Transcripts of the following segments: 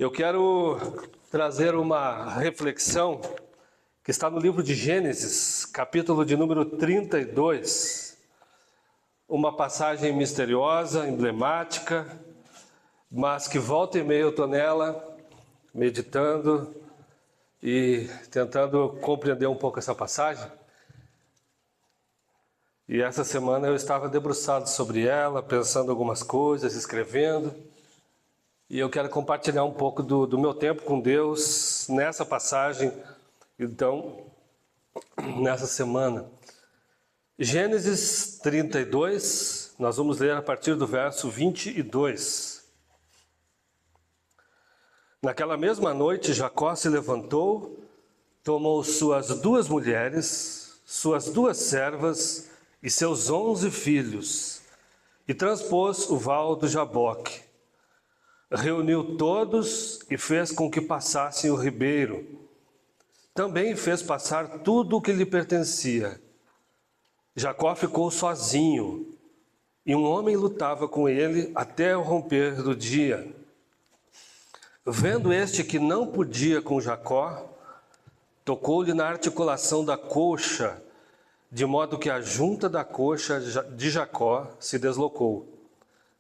Eu quero trazer uma reflexão que está no livro de Gênesis, capítulo de número 32. Uma passagem misteriosa, emblemática, mas que volta e meia eu estou nela, meditando e tentando compreender um pouco essa passagem. E essa semana eu estava debruçado sobre ela, pensando algumas coisas, escrevendo. E eu quero compartilhar um pouco do meu tempo com Deus nessa passagem, então, nessa semana. Gênesis 32, nós vamos ler a partir do verso 22. Naquela mesma noite, Jacó se levantou, tomou suas 2 mulheres, suas 2 servas e seus 11 filhos, e transpôs o val do Jaboque. Reuniu todos e fez com que passassem o ribeiro. Também fez passar tudo o que lhe pertencia. Jacó ficou sozinho, e um homem lutava com ele até o romper do dia. Vendo este que não podia com Jacó, tocou-lhe na articulação da coxa, de modo que a junta da coxa de Jacó se deslocou,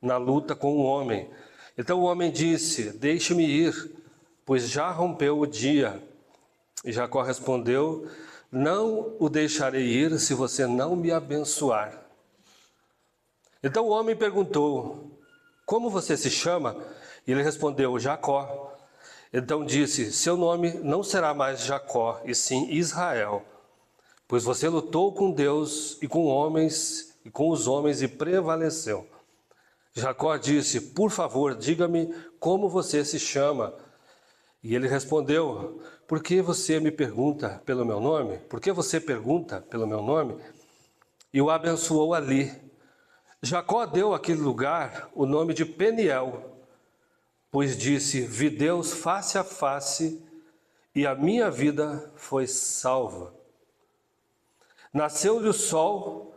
na luta com o homem. Então o homem disse: deixe-me ir, pois já rompeu o dia. E Jacó respondeu: não o deixarei ir se você não me abençoar. Então o homem perguntou: como você se chama? E ele respondeu: Jacó. Então disse: seu nome não será mais Jacó, e sim Israel, pois você lutou com Deus e com os homens e prevaleceu. Jacó disse: por favor, diga-me como você se chama. E ele respondeu: por que você me pergunta pelo meu nome? Por que você pergunta pelo meu nome? E o abençoou ali. Jacó deu àquele lugar o nome de Peniel, pois disse: vi Deus face a face e a minha vida foi salva. Nasceu-lhe o sol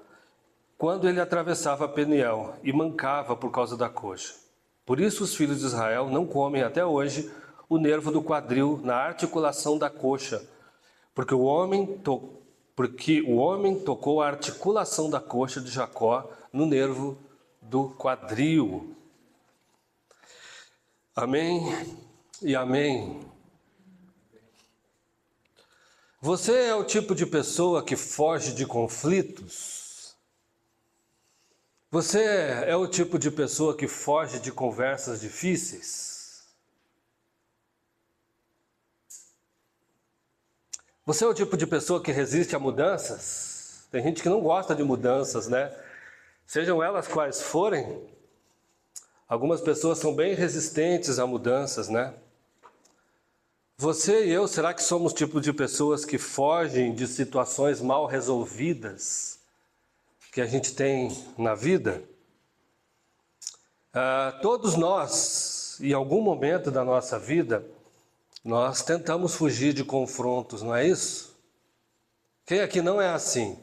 quando ele atravessava Peniel e mancava por causa da coxa. Por isso os filhos de Israel não comem até hoje o nervo do quadril na articulação da coxa, porque o homem tocou a articulação da coxa de Jacó no nervo do quadril. Amém e amém. Você é o tipo de pessoa que foge de conflitos? Você é o tipo de pessoa que foge de conversas difíceis? Você é o tipo de pessoa que resiste a mudanças? Tem gente que não gosta de mudanças, né? Sejam elas quais forem, algumas pessoas são bem resistentes a mudanças, né? Você e eu, será que somos o tipo de pessoas que fogem de situações mal resolvidas que a gente tem na vida? Todos nós, em algum momento da nossa vida, nós tentamos fugir de confrontos, não é isso? Quem aqui não é assim?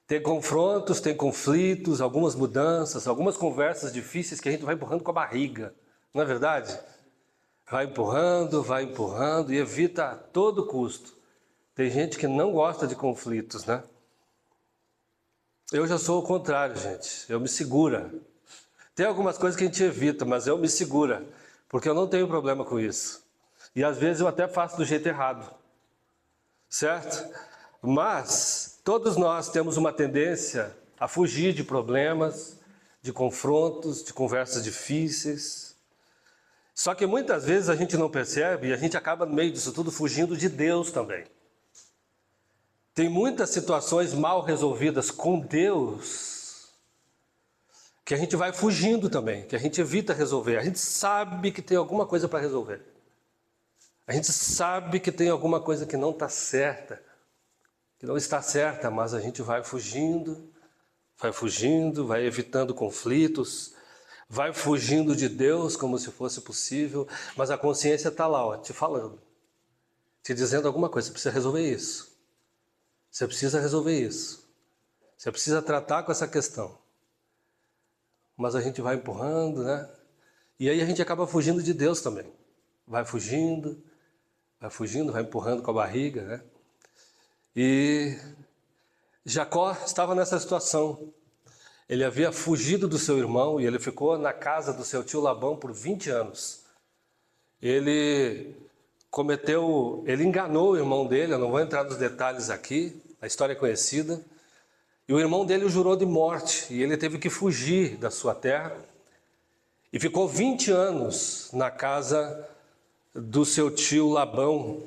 Tem confrontos, tem conflitos, algumas mudanças, algumas conversas difíceis que a gente vai empurrando com a barriga, não é verdade? Vai empurrando e evita a todo custo. Tem gente que não gosta de conflitos, né? Eu já sou o contrário, gente. Eu me segura. Tem algumas coisas que a gente evita, mas eu me segura, porque eu não tenho problema com isso. E às vezes eu até faço do jeito errado, certo? Mas todos nós temos uma tendência a fugir de problemas, de confrontos, de conversas difíceis. Só que muitas vezes a gente não percebe e a gente acaba no meio disso tudo fugindo de Deus também. Tem muitas situações mal resolvidas com Deus que a gente vai fugindo também, que a gente evita resolver. A gente sabe que tem alguma coisa para resolver. A gente sabe que tem alguma coisa que não está certa, que não está certa, mas a gente vai fugindo, vai evitando conflitos, vai fugindo de Deus como se fosse possível, mas a consciência está lá, ó, te falando, te dizendo alguma coisa: você precisa resolver isso. Você precisa resolver isso. Você precisa tratar com essa questão. Mas a gente vai empurrando, né? E aí a gente acaba fugindo de Deus também. Vai fugindo, vai empurrando com a barriga, né? E Jacó estava nessa situação. Ele havia fugido do seu irmão e ele ficou na casa do seu tio Labão por 20 anos. Ele enganou o irmão dele, eu não vou entrar nos detalhes aqui, a história é conhecida. E o irmão dele o jurou de morte e ele teve que fugir da sua terra. E ficou 20 anos na casa do seu tio Labão.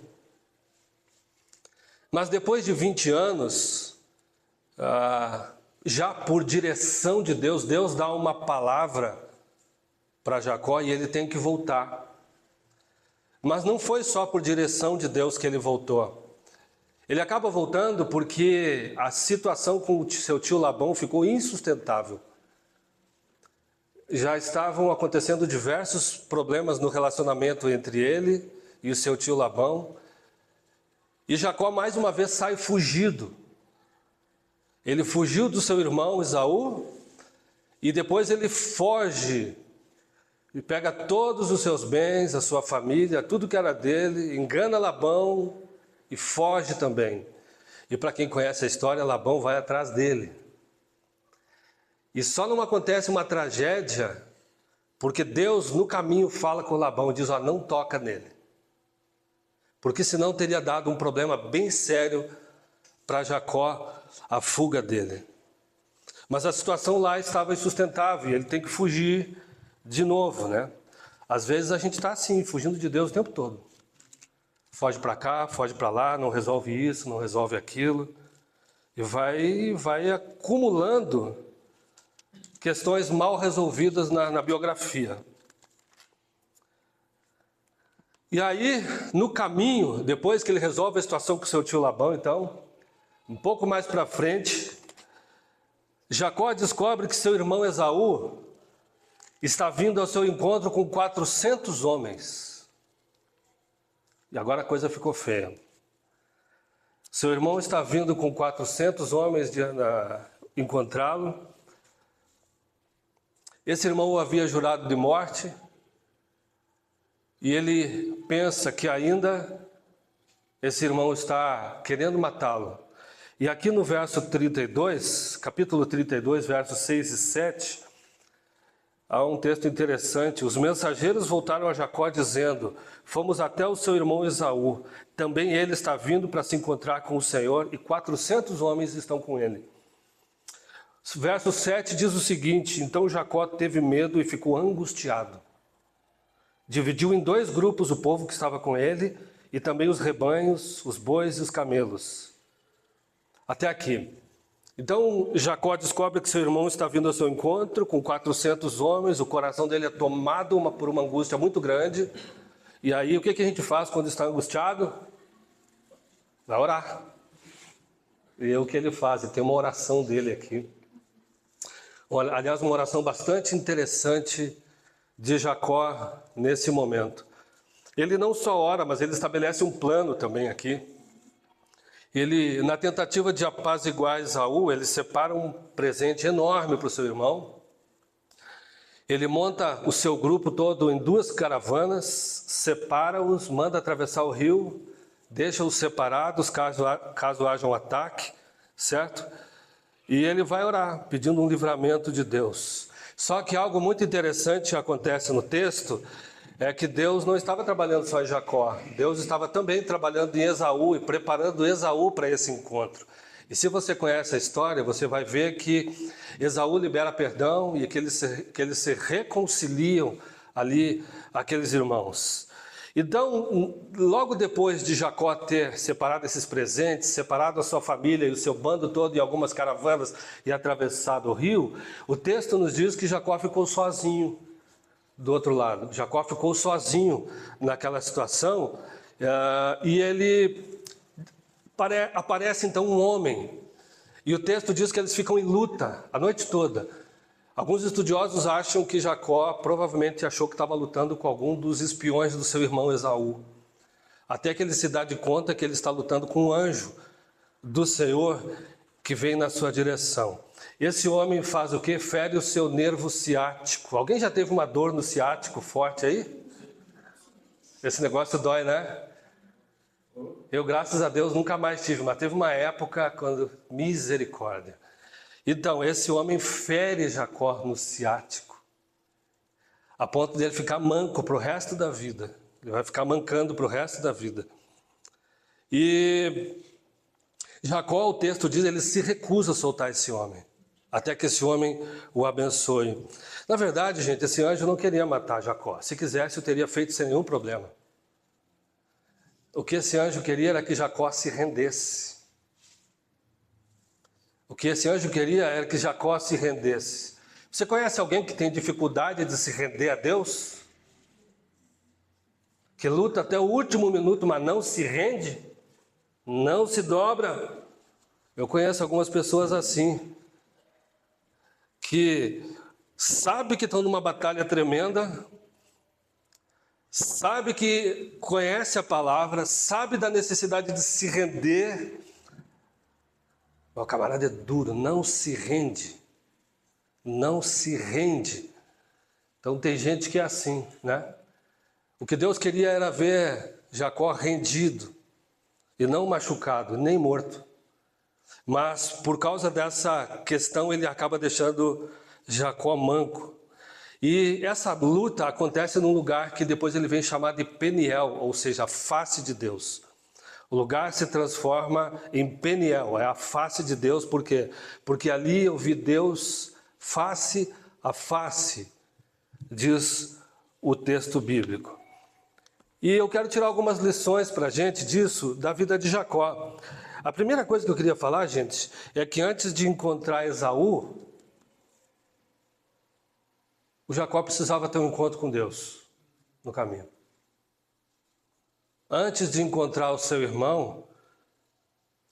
Mas depois de 20 anos, já por direção de Deus, Deus dá uma palavra para Jacó e ele tem que voltar. Mas não foi só por direção de Deus que ele voltou. Ele acaba voltando porque a situação com o seu tio Labão ficou insustentável. Já estavam acontecendo diversos problemas no relacionamento entre ele e o seu tio Labão. E Jacó mais uma vez sai fugido. Ele fugiu do seu irmão Esaú e depois ele foge e pega todos os seus bens, a sua família, tudo que era dele, engana Labão e foge também. E para quem conhece a história, Labão vai atrás dele. E só não acontece uma tragédia porque Deus no caminho fala com Labão e diz, não toca nele. Porque senão teria dado um problema bem sério para Jacó, a fuga dele. Mas a situação lá estava insustentável e ele tem que fugir de novo, né? Às vezes a gente está assim, fugindo de Deus o tempo todo. Foge para cá, foge para lá, não resolve isso, não resolve aquilo. E vai acumulando questões mal resolvidas na biografia. E aí, no caminho, depois que ele resolve a situação com seu tio Labão, então, um pouco mais para frente, Jacó descobre que seu irmão Esaú está vindo ao seu encontro com 400 homens. E agora a coisa ficou feia. Seu irmão está vindo com 400 homens encontrá-lo. Esse irmão o havia jurado de morte. E ele pensa que ainda esse irmão está querendo matá-lo. E aqui no verso 32, capítulo 32, versos 6 e 7, há um texto interessante. Os mensageiros voltaram a Jacó dizendo, fomos até o seu irmão Esaú, também ele está vindo para se encontrar com o Senhor e 400 homens estão com ele. Verso 7 diz o seguinte, então Jacó teve medo e ficou angustiado. Dividiu em 2 grupos o povo que estava com ele e também os rebanhos, os bois e os camelos. Até aqui. Então Jacó descobre que seu irmão está vindo ao seu encontro com 400 homens, o coração dele é tomado por uma angústia muito grande. E aí o que a gente faz quando está angustiado? Vai orar. E é o que ele faz, ele tem uma oração dele aqui. Aliás, uma oração bastante interessante de Jacó nesse momento. Ele não só ora, mas ele estabelece um plano também aqui. Ele, na tentativa de apaziguar Esaú, ele separa um presente enorme para o seu irmão. Ele monta o seu grupo todo em 2 caravanas, separa-os, manda atravessar o rio, deixa-os separados caso haja um ataque, certo? E ele vai orar, pedindo um livramento de Deus. Só que algo muito interessante acontece no texto, é que Deus não estava trabalhando só em Jacó. Deus estava também trabalhando em Esaú e preparando Esaú para esse encontro. E se você conhece a história, você vai ver que Esaú libera perdão e que eles se reconciliam ali, aqueles irmãos. Então, logo depois de Jacó ter separado esses presentes, separado a sua família e o seu bando todo em algumas caravanas e atravessado o rio, o texto nos diz que Jacó ficou sozinho do outro lado. Jacó ficou sozinho naquela situação e ele aparece então um homem. E o texto diz que eles ficam em luta a noite toda. Alguns estudiosos acham que Jacó provavelmente achou que estava lutando com algum dos espiões do seu irmão Esaú. Até que ele se dá de conta que ele está lutando com um anjo do Senhor que vem na sua direção. Esse homem faz o quê? Fere o seu nervo ciático. Alguém já teve uma dor no ciático forte aí? Esse negócio dói, né? Eu, graças a Deus, nunca mais tive, mas teve uma época quando... Misericórdia. Então, esse homem fere Jacó no ciático, a ponto de ele ficar manco para o resto da vida. Ele vai ficar mancando para o resto da vida. E Jacó, o texto diz, ele se recusa a soltar esse homem, até que esse homem o abençoe. Na verdade, gente, esse anjo não queria matar Jacó. Se quisesse, o teria feito sem nenhum problema. O que esse anjo queria era que Jacó se rendesse. O que esse anjo queria era que Jacó se rendesse. Você conhece alguém que tem dificuldade de se render a Deus? Que luta até o último minuto, mas não se rende? Não se dobra? Eu conheço algumas pessoas assim, que sabe que estão numa batalha tremenda, sabe que conhece a palavra, sabe da necessidade de se render. O camarada é duro, não se rende. Não se rende. Então tem gente que é assim, né? O que Deus queria era ver Jacó rendido, e não machucado, nem morto. Mas por causa dessa questão, ele acaba deixando Jacó manco. E essa luta acontece num lugar que depois ele vem chamar de Peniel, ou seja, a face de Deus. O lugar se transforma em Peniel, é a face de Deus, por quê? Porque ali eu vi Deus face a face, diz o texto bíblico. E eu quero tirar algumas lições para a gente disso, da vida de Jacó. A primeira coisa que eu queria falar, gente, é que antes de encontrar Esaú, o Jacó precisava ter um encontro com Deus no caminho. Antes de encontrar o seu irmão,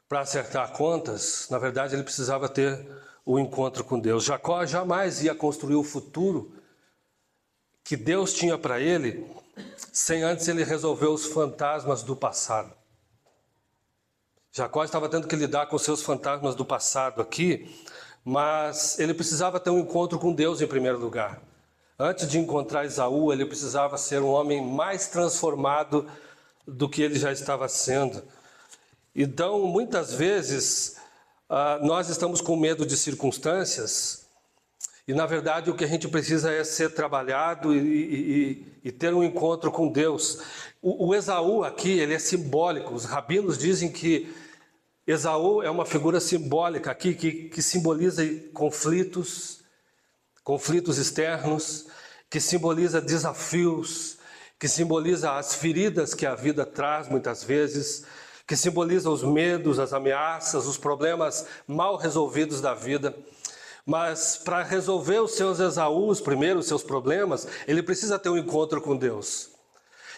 para acertar contas, na verdade ele precisava ter o encontro com Deus. Jacó jamais ia construir o futuro que Deus tinha para ele, sem antes ele resolver os fantasmas do passado. Jacó estava tendo que lidar com seus fantasmas do passado aqui, mas ele precisava ter um encontro com Deus em primeiro lugar. Antes de encontrar Esaú, ele precisava ser um homem mais transformado do que ele já estava sendo. Então, muitas vezes, nós estamos com medo de circunstâncias, e na verdade o que a gente precisa é ser trabalhado e ter um encontro com Deus. O Esaú aqui, ele é simbólico. Os rabinos dizem que Esaú é uma figura simbólica aqui, que simboliza conflitos externos, que simboliza desafios, que simboliza as feridas que a vida traz muitas vezes, que simboliza os medos, as ameaças, os problemas mal resolvidos da vida. Mas para resolver os seus Esaús, primeiro os seus problemas, ele precisa ter um encontro com Deus.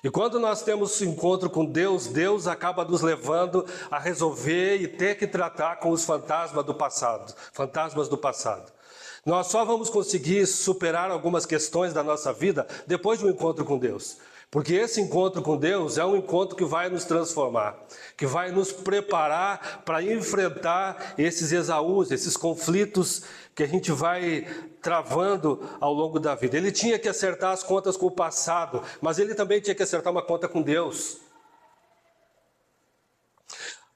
E quando nós temos encontro com Deus, Deus acaba nos levando a resolver e ter que tratar com os fantasmas do passado. Nós só vamos conseguir superar algumas questões da nossa vida depois de um encontro com Deus. Porque esse encontro com Deus é um encontro que vai nos transformar, que vai nos preparar para enfrentar esses Esaús, esses conflitos que a gente vai travando ao longo da vida. Ele tinha que acertar as contas com o passado, mas ele também tinha que acertar uma conta com Deus.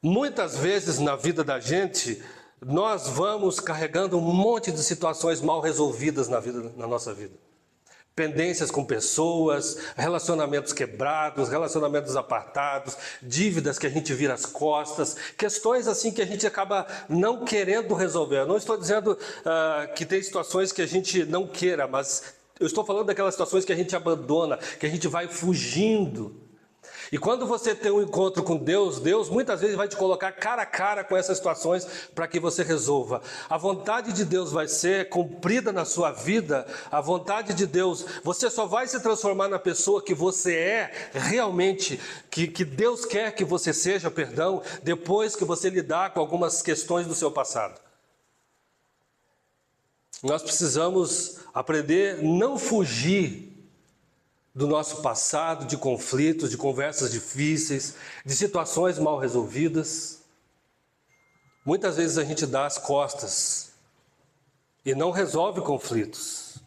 Muitas vezes na vida da gente, nós vamos carregando um monte de situações mal resolvidas na nossa vida. Pendências com pessoas, relacionamentos quebrados, relacionamentos apartados, dívidas que a gente vira as costas, questões assim que a gente acaba não querendo resolver. Eu não estou dizendo que tem situações que a gente não queira, mas eu estou falando daquelas situações que a gente abandona, que a gente vai fugindo. E quando você tem um encontro com Deus, Deus muitas vezes vai te colocar cara a cara com essas situações para que você resolva. A vontade de Deus vai ser cumprida na sua vida, a vontade de Deus, você só vai se transformar na pessoa que você é realmente, que Deus quer que você seja, depois que você lidar com algumas questões do seu passado. Nós precisamos aprender a não fugir do nosso passado, de conflitos, de conversas difíceis, de situações mal resolvidas. Muitas vezes a gente dá as costas e não resolve conflitos.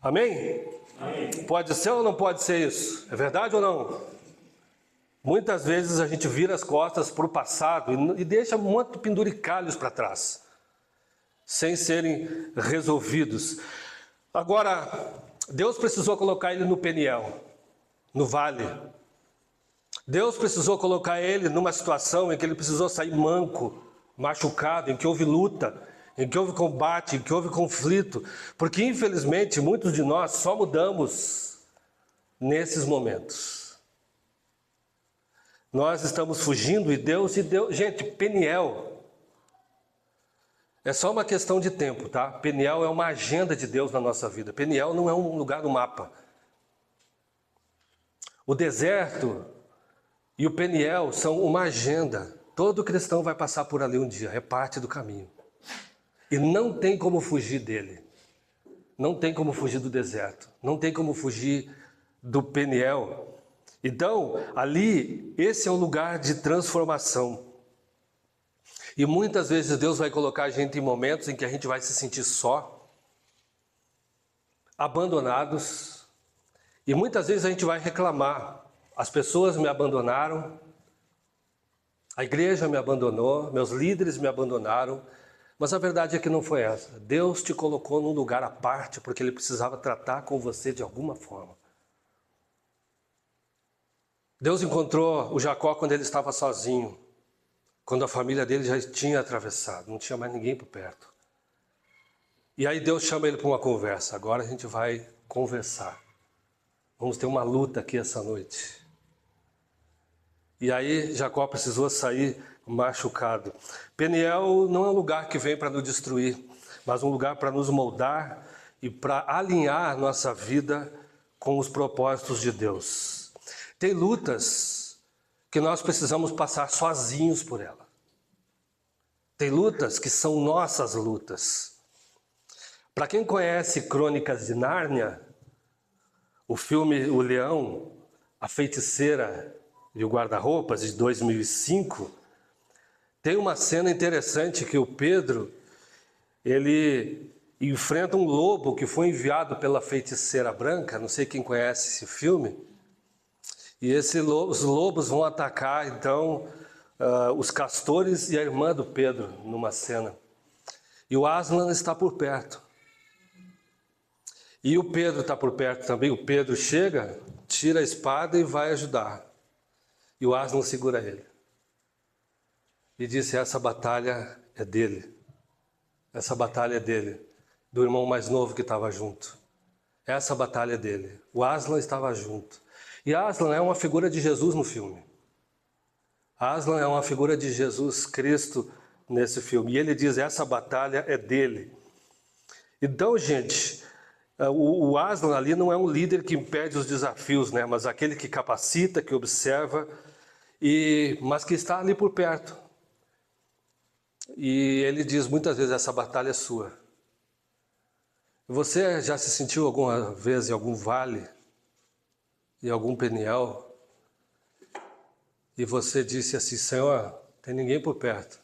Amém? Amém? Pode ser ou não pode ser isso? É verdade ou não? Muitas vezes a gente vira as costas para o passado e deixa muito penduricalhos para trás, sem serem resolvidos. Agora, Deus precisou colocar ele no Peniel, no vale. Deus precisou colocar ele numa situação em que ele precisou sair manco, machucado, em que houve luta, em que houve combate, em que houve conflito. Porque, infelizmente, muitos de nós só mudamos nesses momentos. Nós estamos fugindo e Deus... Gente, Peniel é só uma questão de tempo, tá? Peniel é uma agenda de Deus na nossa vida. Peniel não é um lugar no mapa. O deserto e o Peniel são uma agenda. Todo cristão vai passar por ali um dia, é parte do caminho. E não tem como fugir dele. Não tem como fugir do deserto. Não tem como fugir do Peniel. Então, ali, esse é um lugar de transformação. E muitas vezes Deus vai colocar a gente em momentos em que a gente vai se sentir só, abandonados. E muitas vezes a gente vai reclamar. As pessoas me abandonaram, a igreja me abandonou, meus líderes me abandonaram. Mas a verdade é que não foi essa. Deus te colocou num lugar à parte porque Ele precisava tratar com você de alguma forma. Deus encontrou o Jacó quando ele estava sozinho, quando a família dele já tinha atravessado, não tinha mais ninguém por perto. E aí Deus chama ele para uma conversa. Agora a gente vai conversar. Vamos ter uma luta aqui essa noite. E aí Jacó precisou sair machucado. Peniel não é um lugar que vem para nos destruir, mas um lugar para nos moldar e para alinhar nossa vida com os propósitos de Deus. Tem lutas que nós precisamos passar sozinhos por ela. Tem lutas que são nossas lutas. Para quem conhece Crônicas de Nárnia, o filme O Leão, a Feiticeira e o Guarda-Roupas, de 2005, tem uma cena interessante que o Pedro, ele enfrenta um lobo que foi enviado pela Feiticeira Branca, não sei quem conhece esse filme, e os lobos vão atacar, então, os castores e a irmã do Pedro, numa cena. E o Aslan está por perto. E o Pedro está por perto também. O Pedro chega, tira a espada e vai ajudar. E o Aslan segura ele. E disse, essa batalha é dele. Essa batalha é dele. Do irmão mais novo que estava junto. Essa batalha é dele. O Aslan estava junto. E Aslan é uma figura de Jesus no filme. Aslan é uma figura de Jesus Cristo nesse filme. E ele diz, essa batalha é dele. Então, gente, o Aslan ali não é um líder que impede os desafios, né? Mas aquele que capacita, que observa, mas que está ali por perto. E ele diz muitas vezes, essa batalha é sua. Você já se sentiu alguma vez em algum vale, em algum Peniel, e você disse assim, Senhor, tem ninguém por perto.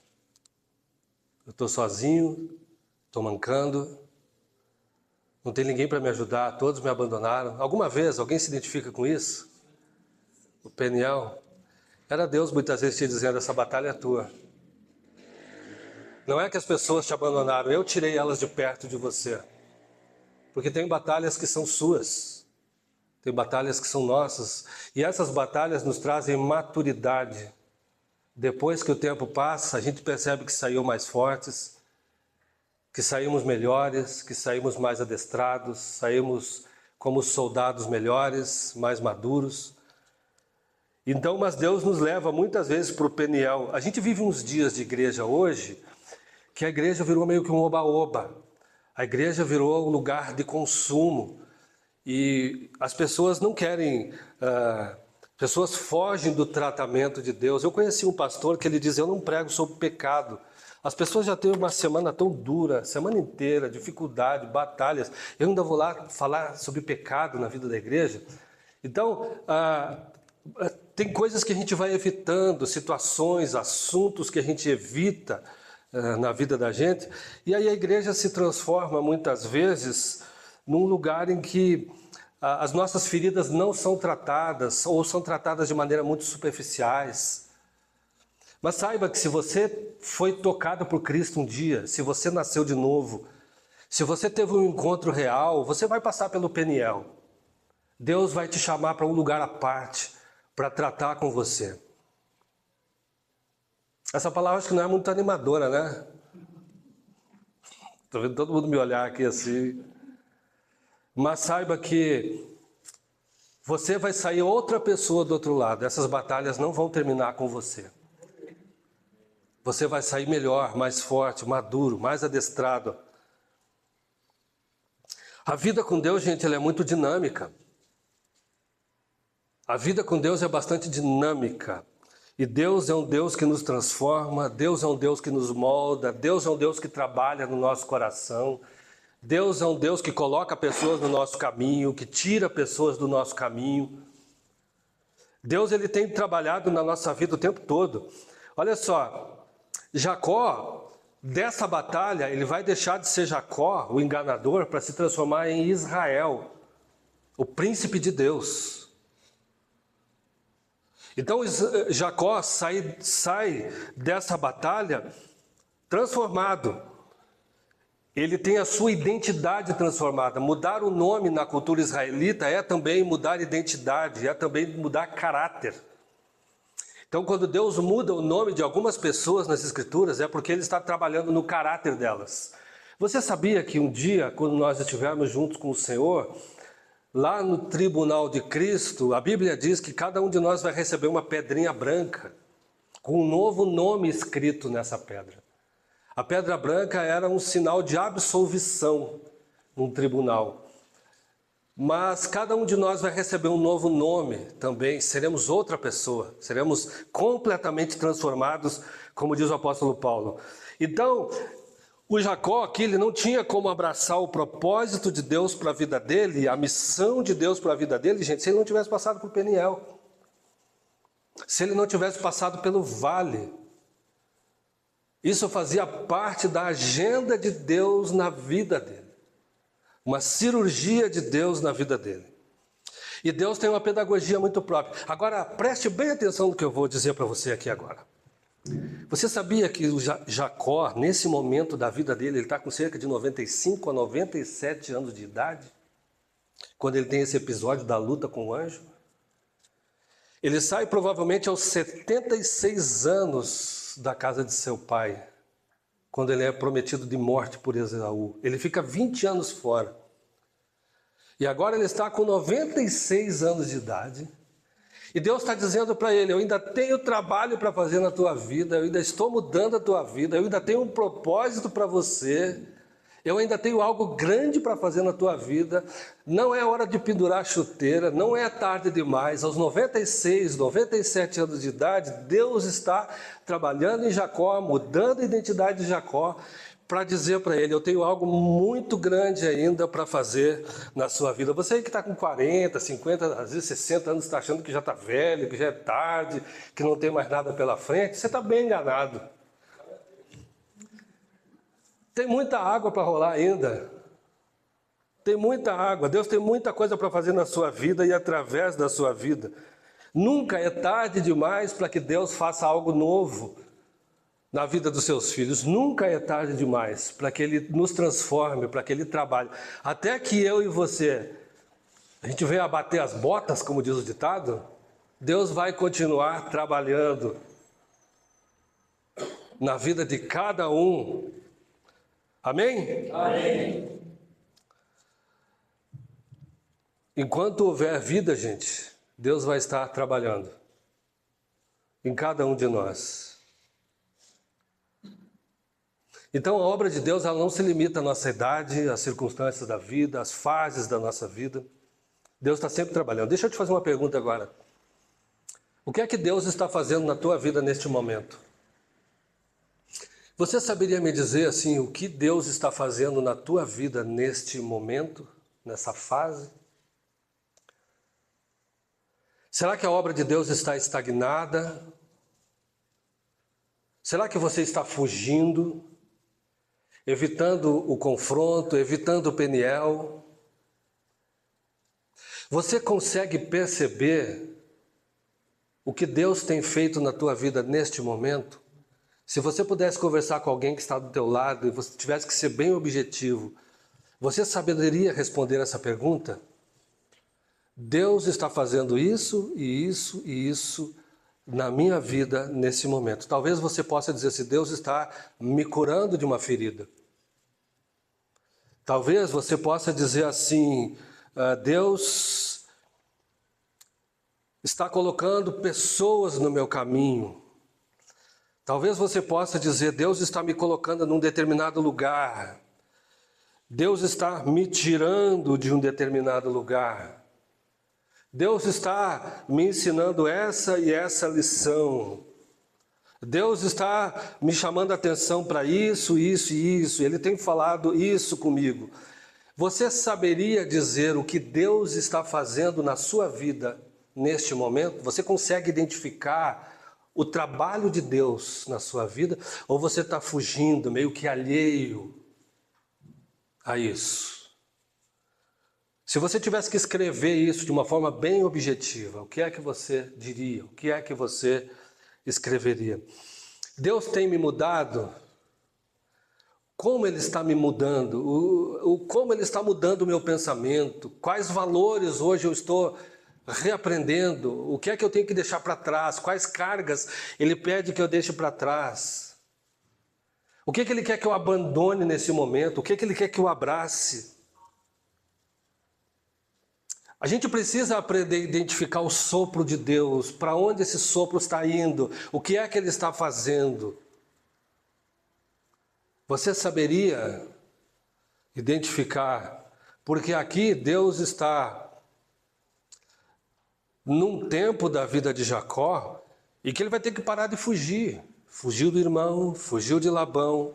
Eu estou sozinho, estou mancando, não tem ninguém para me ajudar, todos me abandonaram. Alguma vez alguém se identifica com isso? O Peniel. Era Deus muitas vezes te dizendo, essa batalha é tua. Não é que as pessoas te abandonaram, eu tirei elas de perto de você. Porque tem batalhas que são suas. Tem batalhas que são nossas. E essas batalhas nos trazem maturidade. Depois que o tempo passa, a gente percebe que saímos mais fortes, que saímos melhores, que saímos mais adestrados, saímos como soldados melhores, mais maduros. Então, mas Deus nos leva muitas vezes para o Peniel. A gente vive uns dias de igreja hoje, que a igreja virou meio que um oba-oba. A igreja virou um lugar de consumo. E as pessoas não querem, pessoas fogem do tratamento de Deus. Eu conheci um pastor que ele diz, eu não prego sobre pecado. As pessoas já têm uma semana tão dura, semana inteira, dificuldade, batalhas. Eu ainda vou lá falar sobre pecado na vida da igreja. Então, tem coisas que a gente vai evitando, situações, assuntos que a gente evita, na vida da gente. E aí a igreja se transforma muitas vezes num lugar em que as nossas feridas não são tratadas ou são tratadas de maneira muito superficiais. Mas saiba que se você foi tocado por Cristo um dia, se você nasceu de novo, se você teve um encontro real, você vai passar pelo Peniel. Deus vai te chamar para um lugar à parte, para tratar com você. Essa palavra acho que não é muito animadora, né? Estou vendo todo mundo me olhar aqui assim. Mas saiba que você vai sair outra pessoa do outro lado. Essas batalhas não vão terminar com você. Você vai sair melhor, mais forte, maduro, mais adestrado. A vida com Deus, gente, ela é muito dinâmica. A vida com Deus é bastante dinâmica. E Deus é um Deus que nos transforma, Deus é um Deus que nos molda, Deus é um Deus que trabalha no nosso coração. Deus é um Deus que coloca pessoas no nosso caminho, que tira pessoas do nosso caminho. Deus, ele tem trabalhado na nossa vida o tempo todo. Olha só, Jacó, dessa batalha, ele vai deixar de ser Jacó, o enganador, para se transformar em Israel, o príncipe de Deus. Então Jacó sai dessa batalha transformado. Ele tem a sua identidade transformada. Mudar o nome na cultura israelita é também mudar identidade, é também mudar caráter. Então, quando Deus muda o nome de algumas pessoas nas Escrituras, é porque Ele está trabalhando no caráter delas. Você sabia que um dia, quando nós estivermos juntos com o Senhor, lá no tribunal de Cristo, a Bíblia diz que cada um de nós vai receber uma pedrinha branca, com um novo nome escrito nessa pedra. A pedra branca era um sinal de absolvição num tribunal. Mas cada um de nós vai receber um novo nome também, seremos outra pessoa, seremos completamente transformados, como diz o apóstolo Paulo. Então, o Jacó aqui, ele não tinha como abraçar o propósito de Deus para a vida dele, a missão de Deus para a vida dele, gente, se ele não tivesse passado por Peniel. Se ele não tivesse passado pelo vale. Isso fazia parte da agenda de Deus na vida dele. Uma cirurgia de Deus na vida dele. E Deus tem uma pedagogia muito própria. Agora, preste bem atenção no que eu vou dizer para você aqui agora. Você sabia que o Jacó, nesse momento da vida dele, ele está com cerca de 95 a 97 anos de idade? Quando ele tem esse episódio da luta com o anjo? Ele sai provavelmente aos 76 anos da casa de seu pai, quando ele é prometido de morte por Esaú. Ele fica 20 anos fora. E agora ele está com 96 anos de idade. E Deus está dizendo para ele, eu ainda tenho trabalho para fazer na tua vida, eu ainda estou mudando a tua vida, eu ainda tenho um propósito para você, eu ainda tenho algo grande para fazer na tua vida. Não é hora de pendurar a chuteira, não é tarde demais. Aos 96, 97 anos de idade, Deus está trabalhando em Jacó, mudando a identidade de Jacó, para dizer para ele, eu tenho algo muito grande ainda para fazer na sua vida. Você que está com 40, 50, às vezes 60 anos, está achando que já está velho, que já é tarde, que não tem mais nada pela frente, você está bem enganado. Tem muita água para rolar ainda. Tem muita água. Deus tem muita coisa para fazer na sua vida e através da sua vida. Nunca é tarde demais para que Deus faça algo novo na vida dos seus filhos. Nunca é tarde demais para que Ele nos transforme, para que Ele trabalhe. Até que eu e você, a gente venha bater as botas, como diz o ditado, Deus vai continuar trabalhando na vida de cada um. Amém? Amém. Enquanto houver vida, gente, Deus vai estar trabalhando em cada um de nós. Então a obra de Deus, ela não se limita à nossa idade, às circunstâncias da vida, às fases da nossa vida. Deus está sempre trabalhando. Deixa eu te fazer uma pergunta agora. O que é que Deus está fazendo na tua vida neste momento? Você saberia me dizer assim, o que Deus está fazendo na tua vida neste momento, nessa fase? Será que a obra de Deus está estagnada? Será que você está fugindo, evitando o confronto, evitando o Peniel? Você consegue perceber o que Deus tem feito na tua vida neste momento? Se você pudesse conversar com alguém que está do teu lado e você tivesse que ser bem objetivo, você saberia responder essa pergunta? Deus está fazendo isso e isso e isso na minha vida nesse momento. Talvez você possa dizer assim: Deus está me curando de uma ferida. Talvez você possa dizer assim: Deus está colocando pessoas no meu caminho. Talvez você possa dizer: Deus está me colocando num determinado lugar. Deus está me tirando de um determinado lugar. Deus está me ensinando essa e essa lição. Deus está me chamando a atenção para isso, isso e isso. Ele tem falado isso comigo. Você saberia dizer o que Deus está fazendo na sua vida neste momento? Você consegue identificar o trabalho de Deus na sua vida? Ou você está fugindo, meio que alheio a isso? Se você tivesse que escrever isso de uma forma bem objetiva, o que é que você diria? O que é que você escreveria? Deus tem me mudado? Como Ele está me mudando? Como Ele está mudando o meu pensamento? Quais valores hoje eu estou reaprendendo? O que é que eu tenho que deixar para trás? Quais cargas Ele pede que eu deixe para trás? O que é que Ele quer que eu abandone nesse momento? O que é que Ele quer que eu abrace? A gente precisa aprender a identificar o sopro de Deus, para onde esse sopro está indo, o que é que Ele está fazendo. Você saberia identificar, porque aqui Deus está num tempo da vida de Jacó, e que ele vai ter que parar de fugir. Fugiu do irmão, fugiu de Labão,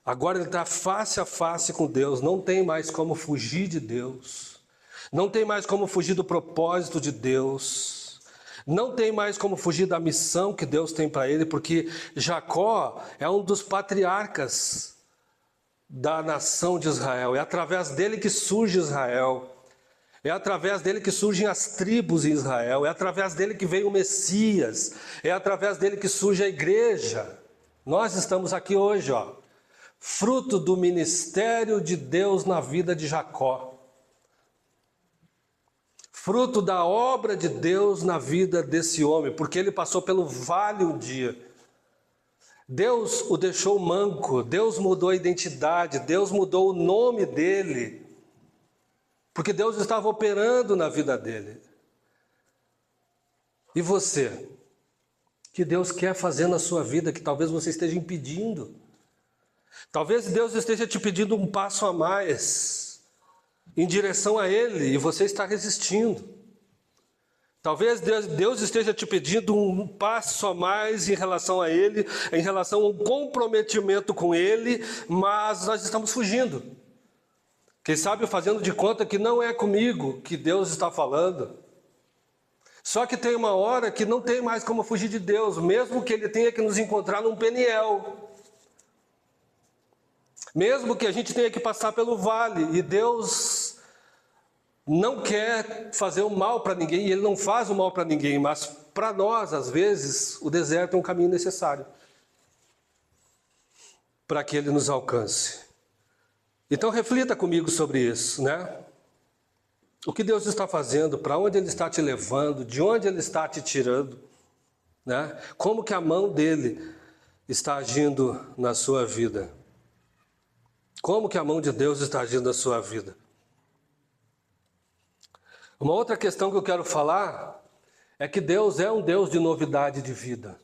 agora ele está face a face com Deus, não tem mais como fugir de Deus. Não tem mais como fugir do propósito de Deus. Não tem mais como fugir da missão que Deus tem para ele, porque Jacó é um dos patriarcas da nação de Israel. É através dele que surge Israel. É através dele que surgem as tribos em Israel. É através dele que vem o Messias. É através dele que surge a igreja. Nós estamos aqui hoje, fruto do ministério de Deus na vida de Jacó. Fruto da obra de Deus na vida desse homem, porque ele passou pelo vale um dia. Deus o deixou manco, Deus mudou a identidade, Deus mudou o nome dele, porque Deus estava operando na vida dele. E você? Que Deus quer fazer na sua vida, que talvez você esteja impedindo? Talvez Deus esteja te pedindo um passo a mais em direção a Ele, e você está resistindo. Talvez Deus esteja te pedindo um passo a mais em relação a Ele, em relação a um comprometimento com Ele, mas nós estamos fugindo. Quem sabe fazendo de conta que não é comigo que Deus está falando. Só que tem uma hora que não tem mais como fugir de Deus, mesmo que Ele tenha que nos encontrar num Peniel. Mesmo que a gente tenha que passar pelo vale, e Deus não quer fazer o mal para ninguém, e Ele não faz o mal para ninguém, mas para nós, às vezes, o deserto é um caminho necessário para que Ele nos alcance. Então reflita comigo sobre isso, né? O que Deus está fazendo, para onde Ele está te levando, de onde Ele está te tirando, né? Como que a mão dEle está agindo na sua vida? Como que a mão de Deus está agindo na sua vida? Uma outra questão que eu quero falar é que Deus é um Deus de novidade de vida.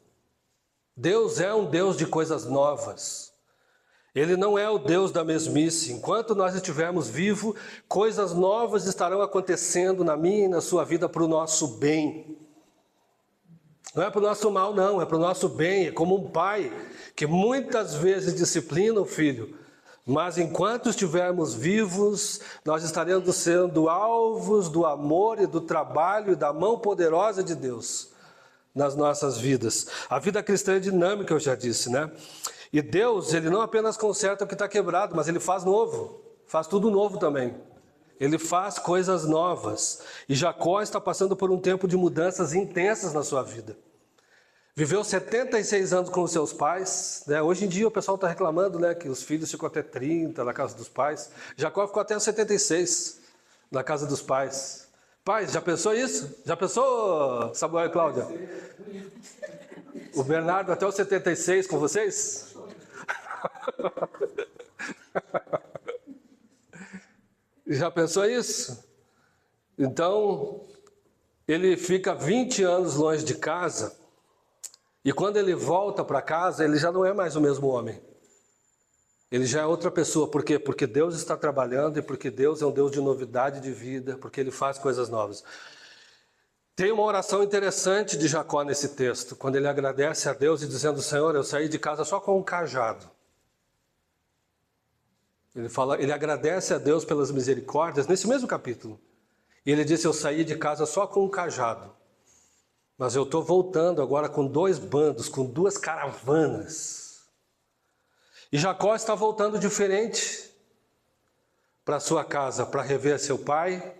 Deus é um Deus de coisas novas. Ele não é o Deus da mesmice. Enquanto nós estivermos vivos, coisas novas estarão acontecendo na minha e na sua vida para o nosso bem. Não é para o nosso mal, não, é para o nosso bem. É como um pai que muitas vezes disciplina o filho, mas enquanto estivermos vivos, nós estaremos sendo alvos do amor e do trabalho e da mão poderosa de Deus nas nossas vidas. A vida cristã é dinâmica, eu já disse, né? E Deus, Ele não apenas conserta o que está quebrado, mas Ele faz novo, faz tudo novo também. Ele faz coisas novas. E Jacó está passando por um tempo de mudanças intensas na sua vida. Viveu 76 anos com os seus pais, né? Hoje em dia o pessoal está reclamando, né, que os filhos ficam até 30 na casa dos pais. Jacó ficou até os 76 na casa dos pais. Pais, já pensou isso? Já pensou, Samuel e Cláudia? O Bernardo até os 76 com vocês? Já pensou isso? Então, ele fica 20 anos longe de casa. E quando ele volta para casa, ele já não é mais o mesmo homem. Ele já é outra pessoa. Por quê? Porque Deus está trabalhando e porque Deus é um Deus de novidade de vida, porque Ele faz coisas novas. Tem uma oração interessante de Jacó nesse texto, quando ele agradece a Deus e dizendo: Senhor, eu saí de casa só com um cajado. Ele agradece a Deus pelas misericórdias, nesse mesmo capítulo. E ele disse: eu saí de casa só com um cajado. Mas eu estou voltando agora com 2 bandos, com 2 caravanas. E Jacó está voltando diferente para sua casa, para rever seu pai,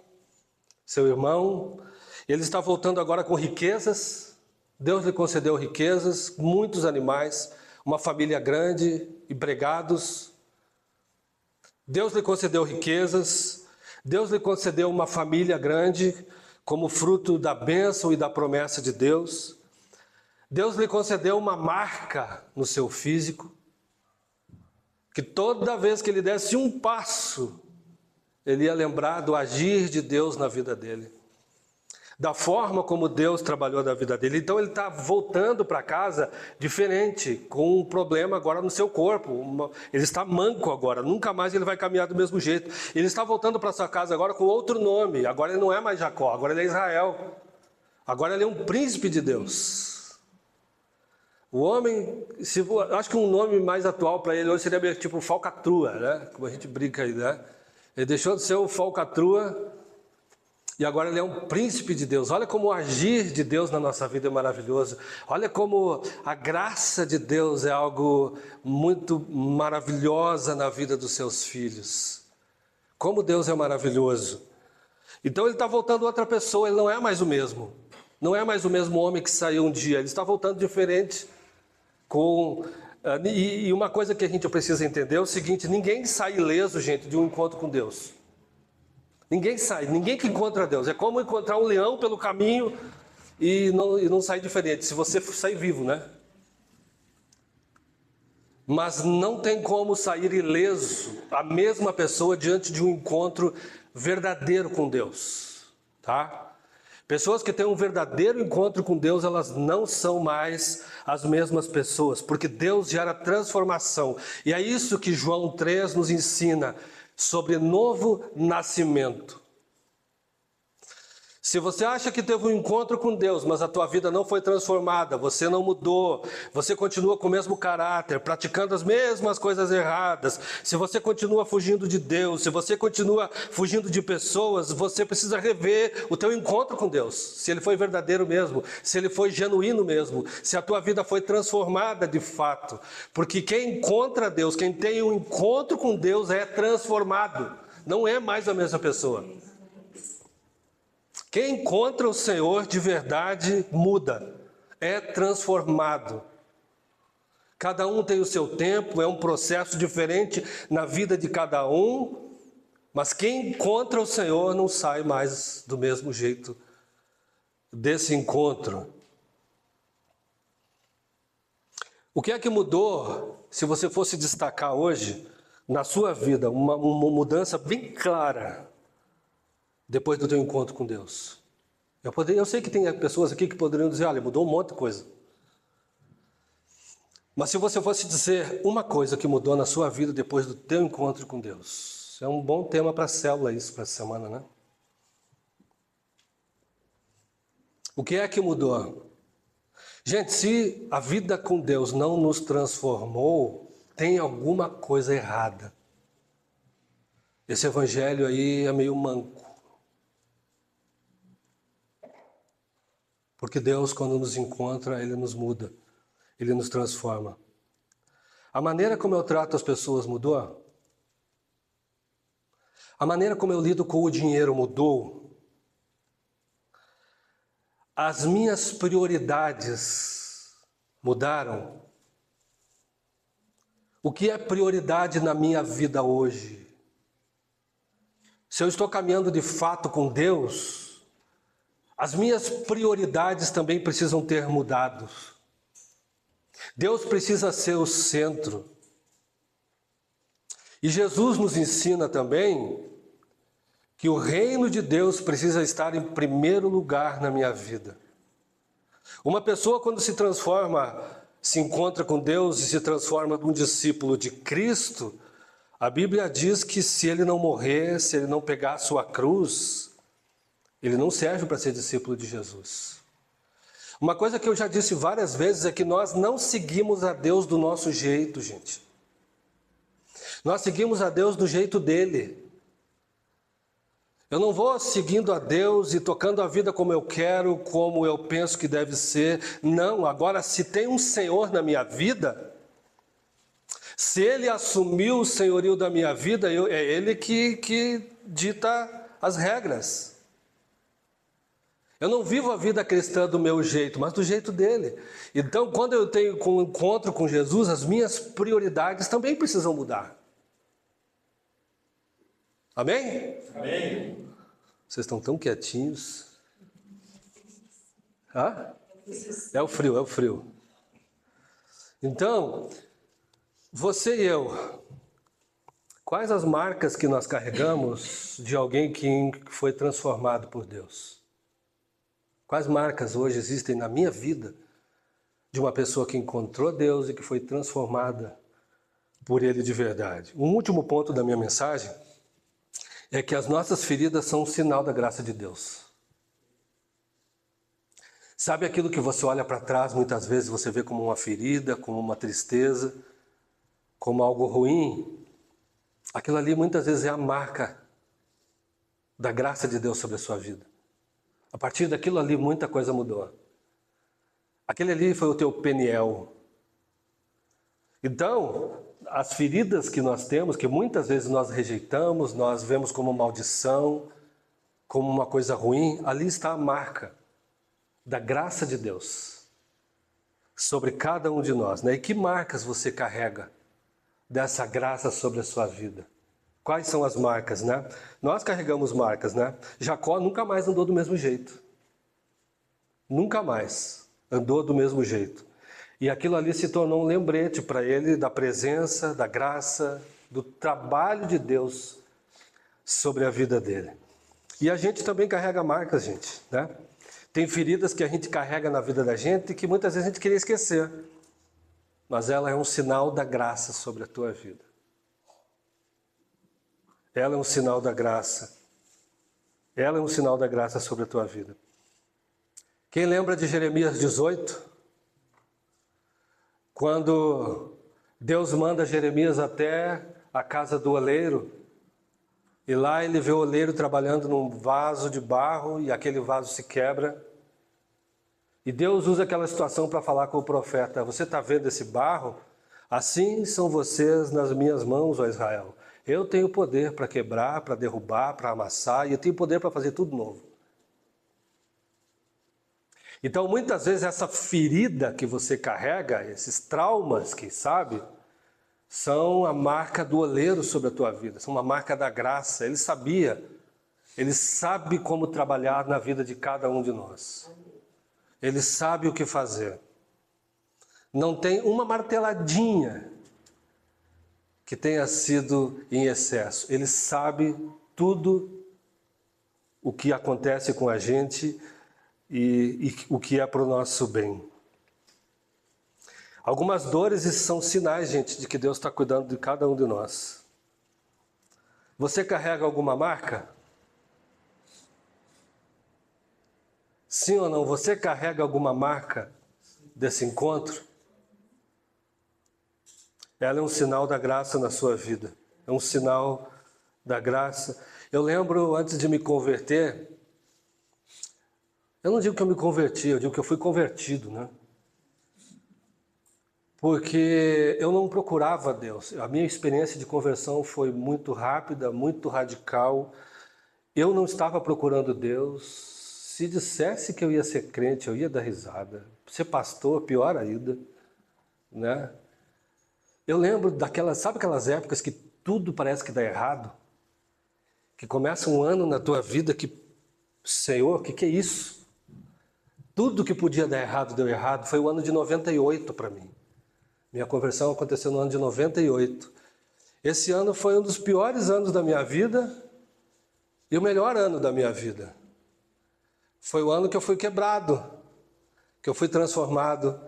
seu irmão. Ele está voltando agora com riquezas. Deus lhe concedeu riquezas, muitos animais, uma família grande, empregados. Deus lhe concedeu riquezas. Deus lhe concedeu uma família grande, como fruto da bênção e da promessa de Deus. Deus lhe concedeu uma marca no seu físico, que toda vez que ele desse um passo, ele ia lembrar do agir de Deus na vida dele, da forma como Deus trabalhou na vida dele. Então ele está voltando para casa diferente, com um problema agora no seu corpo. Ele está manco agora, nunca mais ele vai caminhar do mesmo jeito. Ele está voltando para sua casa agora com outro nome. Agora ele não é mais Jacó, agora ele é Israel. Agora ele é um príncipe de Deus. O homem, acho que um nome mais atual para ele hoje seria tipo falcatrua, né? Como a gente brinca aí, né? Ele deixou de ser o falcatrua e agora ele é um príncipe de Deus. Olha como o agir de Deus na nossa vida é maravilhoso. Olha como a graça de Deus é algo muito maravilhosa na vida dos seus filhos. Como Deus é maravilhoso. Então ele está voltando outra pessoa, ele não é mais o mesmo. Não é mais o mesmo homem que saiu um dia, ele está voltando diferente. E uma coisa que a gente precisa entender é o seguinte: ninguém sai ileso, gente, de um encontro com Deus. Ninguém sai, ninguém que encontra Deus. É como encontrar um leão pelo caminho e não sair diferente, se você sair vivo, né? Mas não tem como sair ileso a mesma pessoa diante de um encontro verdadeiro com Deus, tá? Pessoas que têm um verdadeiro encontro com Deus, elas não são mais as mesmas pessoas, porque Deus gera transformação. E é isso que João 3 nos ensina sobre novo nascimento. Se você acha que teve um encontro com Deus, mas a tua vida não foi transformada, você não mudou, você continua com o mesmo caráter, praticando as mesmas coisas erradas, se você continua fugindo de Deus, se você continua fugindo de pessoas, você precisa rever o teu encontro com Deus, se ele foi verdadeiro mesmo, se ele foi genuíno mesmo, se a tua vida foi transformada de fato. Porque quem encontra Deus, quem tem um encontro com Deus é transformado, não é mais a mesma pessoa. Quem encontra o Senhor de verdade muda, é transformado. Cada um tem o seu tempo, é um processo diferente na vida de cada um, mas quem encontra o Senhor não sai mais do mesmo jeito desse encontro. O que é que mudou, se você fosse destacar hoje, na sua vida, uma mudança bem clara, depois do teu encontro com Deus? Eu sei que tem pessoas aqui que poderiam dizer: olha, mudou um monte de coisa. Mas se você fosse dizer uma coisa que mudou na sua vida depois do teu encontro com Deus, é um bom tema para a célula isso, para essa semana, né? O que é que mudou? Gente, se a vida com Deus não nos transformou, tem alguma coisa errada. Esse evangelho aí é meio manco. Porque Deus, quando nos encontra, Ele nos muda, Ele nos transforma. A maneira como eu trato as pessoas mudou? A maneira como eu lido com o dinheiro mudou? As minhas prioridades mudaram? O que é prioridade na minha vida hoje? Se eu estou caminhando de fato com Deus, as minhas prioridades também precisam ter mudado. Deus precisa ser o centro. E Jesus nos ensina também que o reino de Deus precisa estar em primeiro lugar na minha vida. Uma pessoa, quando se transforma, se encontra com Deus e se transforma num discípulo de Cristo, a Bíblia diz que se ele não morrer, se ele não pegar a sua cruz, ele não serve para ser discípulo de Jesus. Uma coisa que eu já disse várias vezes é que nós não seguimos a Deus do nosso jeito, gente. Nós seguimos a Deus do jeito dele. Eu não vou seguindo a Deus e tocando a vida como eu quero, como eu penso que deve ser. Não, agora se tem um Senhor na minha vida, se Ele assumiu o senhorio da minha vida, é Ele que dita as regras. Eu não vivo a vida cristã do meu jeito, mas do jeito dele. Então, quando eu tenho um encontro com Jesus, as minhas prioridades também precisam mudar. Amém? Amém. Vocês estão tão quietinhos. Hã? É o frio, é o frio. Então, você e eu, quais as marcas que nós carregamos de alguém que foi transformado por Deus? Quais marcas hoje existem na minha vida de uma pessoa que encontrou Deus e que foi transformada por Ele de verdade? Um último ponto da minha mensagem é que as nossas feridas são um sinal da graça de Deus. Sabe aquilo que você olha para trás, muitas vezes você vê como uma ferida, como uma tristeza, como algo ruim? Aquilo ali muitas vezes é a marca da graça de Deus sobre a sua vida. A partir daquilo ali, muita coisa mudou. Aquele ali foi o teu Peniel. Então, as feridas que nós temos, que muitas vezes nós rejeitamos, nós vemos como maldição, como uma coisa ruim, ali está a marca da graça de Deus sobre cada um de nós, né? E que marcas você carrega dessa graça sobre a sua vida? Quais são as marcas, né? Nós carregamos marcas, né? Jacó nunca mais andou do mesmo jeito. Nunca mais andou do mesmo jeito. E aquilo ali se tornou um lembrete para ele da presença, da graça, do trabalho de Deus sobre a vida dele. E a gente também carrega marcas, gente, né? Tem feridas que a gente carrega na vida da gente e que muitas vezes a gente queria esquecer. Mas ela é um sinal da graça sobre a tua vida. Ela é um sinal da graça. Ela é um sinal da graça sobre a tua vida. Quem lembra de Jeremias 18? Quando Deus manda Jeremias até a casa do oleiro, e lá ele vê o oleiro trabalhando num vaso de barro, e aquele vaso se quebra. E Deus usa aquela situação para falar com o profeta: você está vendo esse barro? Assim são vocês nas minhas mãos, ó Israel. Eu tenho poder para quebrar, para derrubar, para amassar, e eu tenho poder para fazer tudo novo. Então, muitas vezes, essa ferida que você carrega, esses traumas, quem sabe, são a marca do oleiro sobre a tua vida, são uma marca da graça. Ele sabia, ele sabe como trabalhar na vida de cada um de nós. Ele sabe o que fazer. Não tem uma marteladinha que tenha sido em excesso. Ele sabe tudo o que acontece com a gente e o que é para o nosso bem. Algumas dores são sinais, gente, de que Deus está cuidando de cada um de nós. Você carrega alguma marca? Sim ou não? Você carrega alguma marca desse encontro? Ela é um sinal da graça na sua vida. É um sinal da graça. Eu lembro, antes de me converter, Eu não digo que eu me converti, eu digo que eu fui convertido, né? Porque eu não procurava Deus. A minha experiência de conversão foi muito rápida, muito radical. Eu não estava procurando Deus. Se dissesse que eu ia ser crente, eu ia dar risada. Ser pastor, pior ainda, né? Eu lembro daquelas, sabe aquelas épocas que tudo parece que dá errado? Que começa um ano na tua vida que, Senhor, o que é isso? Tudo que podia dar errado deu errado. Foi o ano de 98 para mim. Minha conversão aconteceu no ano de 98. Esse ano foi um dos piores anos da minha vida e o melhor ano da minha vida. Foi o ano que eu fui quebrado, que eu fui transformado.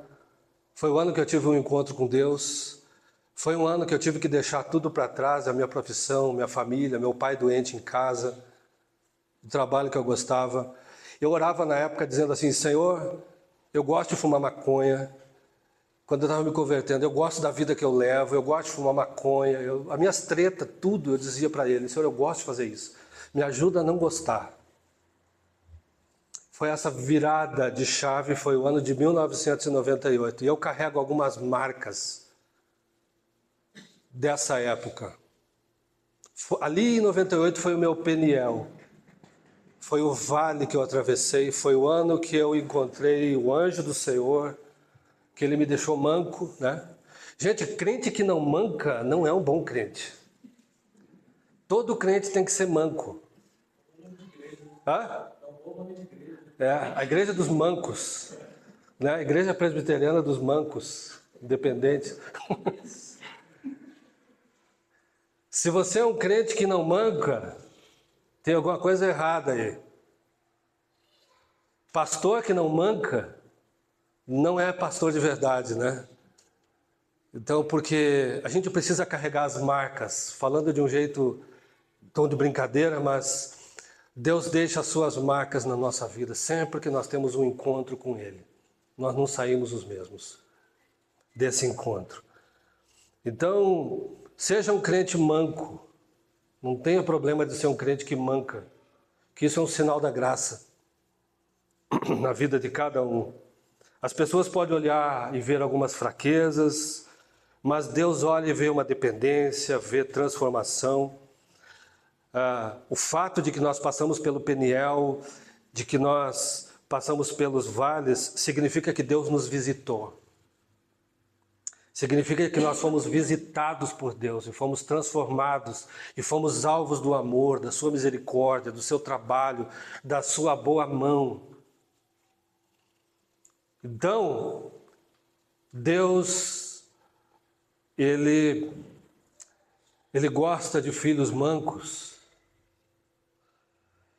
Foi o ano que eu tive um encontro com Deus. Foi um ano que eu tive que deixar tudo para trás, a minha profissão, minha família, meu pai doente em casa, o trabalho que eu gostava. Eu orava na época dizendo assim, Senhor, eu gosto de fumar maconha. Quando eu estava me convertendo, eu gosto da vida que eu levo, eu gosto de fumar maconha, as minhas tretas, tudo, eu dizia para ele, Senhor, eu gosto de fazer isso. Me ajuda a não gostar. Foi essa virada de chave, foi o ano de 1998. E eu carrego algumas marcas dessa época. Ali em 98 foi o meu Peniel. Foi o vale que eu atravessei, foi o ano que eu encontrei o anjo do Senhor, que ele me deixou manco, né? Gente, crente que não manca não é um bom crente. Todo crente tem que ser manco. Hã? É, a igreja dos mancos, né? A igreja presbiteriana dos mancos, independentes. Se você é um crente que não manca, tem alguma coisa errada aí. Pastor que não manca, não é pastor de verdade, né? Então, porque a gente precisa carregar as marcas, falando de um jeito, tom de brincadeira, mas Deus deixa as suas marcas na nossa vida, sempre que nós temos um encontro com Ele. Nós não saímos os mesmos desse encontro. Então, seja um crente manco, não tenha problema de ser um crente que manca, que isso é um sinal da graça na vida de cada um. As pessoas podem olhar e ver algumas fraquezas, mas Deus olha e vê uma dependência, vê transformação. O fato de que nós passamos pelo Peniel, de que nós passamos pelos vales, significa que Deus nos visitou. Significa que nós fomos visitados por Deus e fomos transformados e fomos alvos do amor, da sua misericórdia, do seu trabalho, da sua boa mão. Então, Deus, Ele gosta de filhos mancos.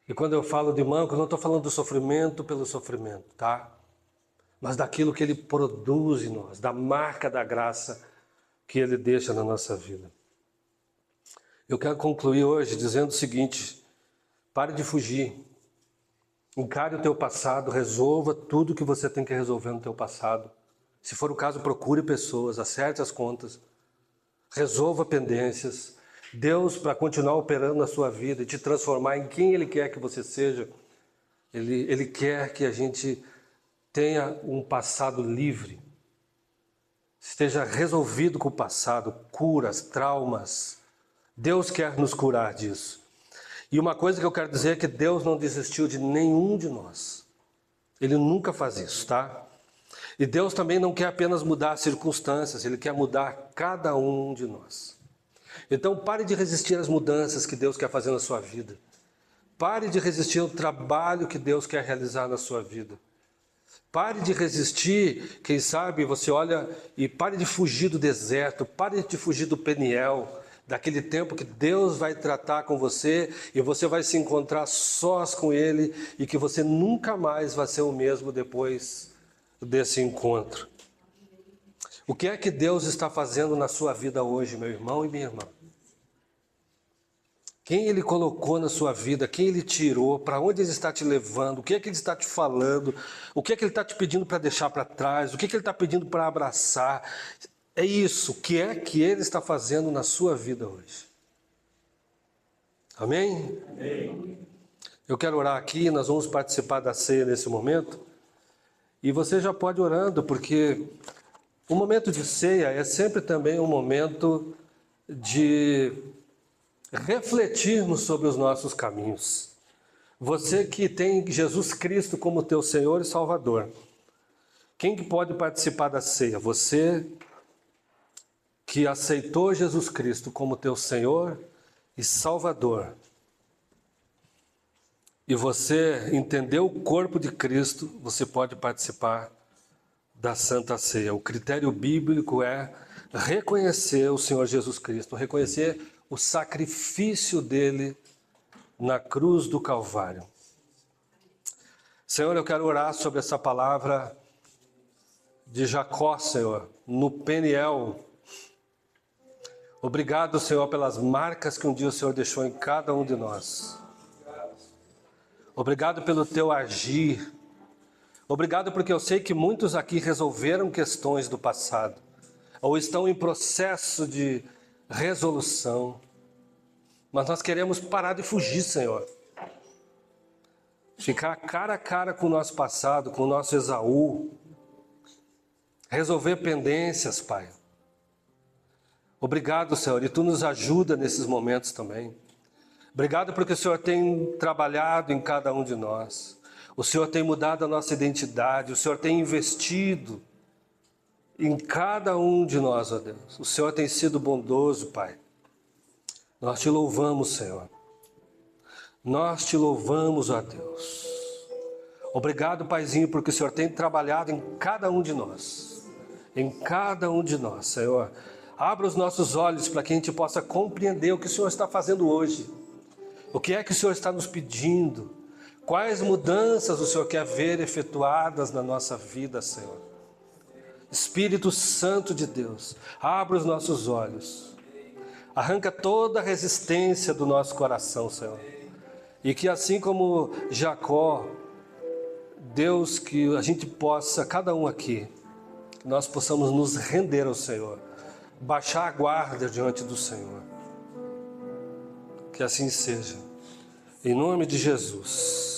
E quando eu falo de manco, eu não estou falando do sofrimento pelo sofrimento, tá? Mas daquilo que Ele produz em nós, da marca da graça que Ele deixa na nossa vida. Eu quero concluir hoje dizendo o seguinte, pare de fugir. Encare o teu passado, resolva tudo que você tem que resolver no teu passado. Se for o caso, procure pessoas, acerte as contas, resolva pendências. Deus, para continuar operando na sua vida e te transformar em quem Ele quer que você seja, Ele quer que a gente tenha um passado livre, esteja resolvido com o passado, curas, traumas. Deus quer nos curar disso. E uma coisa que eu quero dizer é que Deus não desistiu de nenhum de nós. Ele nunca faz isso, tá? E Deus também não quer apenas mudar as circunstâncias, Ele quer mudar cada um de nós. Então pare de resistir às mudanças que Deus quer fazer na sua vida. Pare de resistir ao trabalho que Deus quer realizar na sua vida. Pare de resistir, quem sabe você olha e pare de fugir do deserto, pare de fugir do Peniel, daquele tempo que Deus vai tratar com você e você vai se encontrar sós com Ele e que você nunca mais vai ser o mesmo depois desse encontro. O que é que Deus está fazendo na sua vida hoje, meu irmão e minha irmã? Quem Ele colocou na sua vida, quem Ele tirou, para onde Ele está te levando, o que é que Ele está te falando, o que é que Ele está te pedindo para deixar para trás, o que é que Ele está pedindo para abraçar. É isso, o que é que Ele está fazendo na sua vida hoje? Amém? Amém. Eu quero orar aqui, nós vamos participar da ceia nesse momento. E você já pode ir orando, porque o momento de ceia é sempre também um momento de refletirmos sobre os nossos caminhos. Você que tem Jesus Cristo como teu Senhor e Salvador, quem que pode participar da ceia? Você que aceitou Jesus Cristo como teu Senhor e Salvador, e você entendeu o corpo de Cristo, você pode participar da Santa Ceia. O critério bíblico é reconhecer o Senhor Jesus Cristo, reconhecer o sacrifício dele na cruz do Calvário. Senhor, eu quero orar sobre essa palavra de Jacó, Senhor, no Peniel. Obrigado, Senhor, pelas marcas que um dia o Senhor deixou em cada um de nós. Obrigado pelo teu agir. Obrigado porque eu sei que muitos aqui resolveram questões do passado, ou estão em processo de resolução. Mas nós queremos parar de fugir, Senhor. Ficar cara a cara com o nosso passado, com o nosso Esaú. Resolver pendências, Pai. Obrigado, Senhor, e Tu nos ajuda nesses momentos também. Obrigado porque o Senhor tem trabalhado em cada um de nós. O Senhor tem mudado a nossa identidade. O Senhor tem investido em cada um de nós, ó Deus. O Senhor tem sido bondoso, Pai. Nós Te louvamos, Senhor. Nós Te louvamos, ó Deus. Obrigado, Paizinho, porque o Senhor tem trabalhado em cada um de nós. Em cada um de nós, Senhor. Abra os nossos olhos para que a gente possa compreender o que o Senhor está fazendo hoje. O que é que o Senhor está nos pedindo? Quais mudanças o Senhor quer ver efetuadas na nossa vida, Senhor? Espírito Santo de Deus, abra os nossos olhos. Arranca toda a resistência do nosso coração, Senhor. E que assim como Jacó, Deus, que a gente possa, cada um aqui, que nós possamos nos render ao Senhor. Baixar a guarda diante do Senhor. Que assim seja. Em nome de Jesus.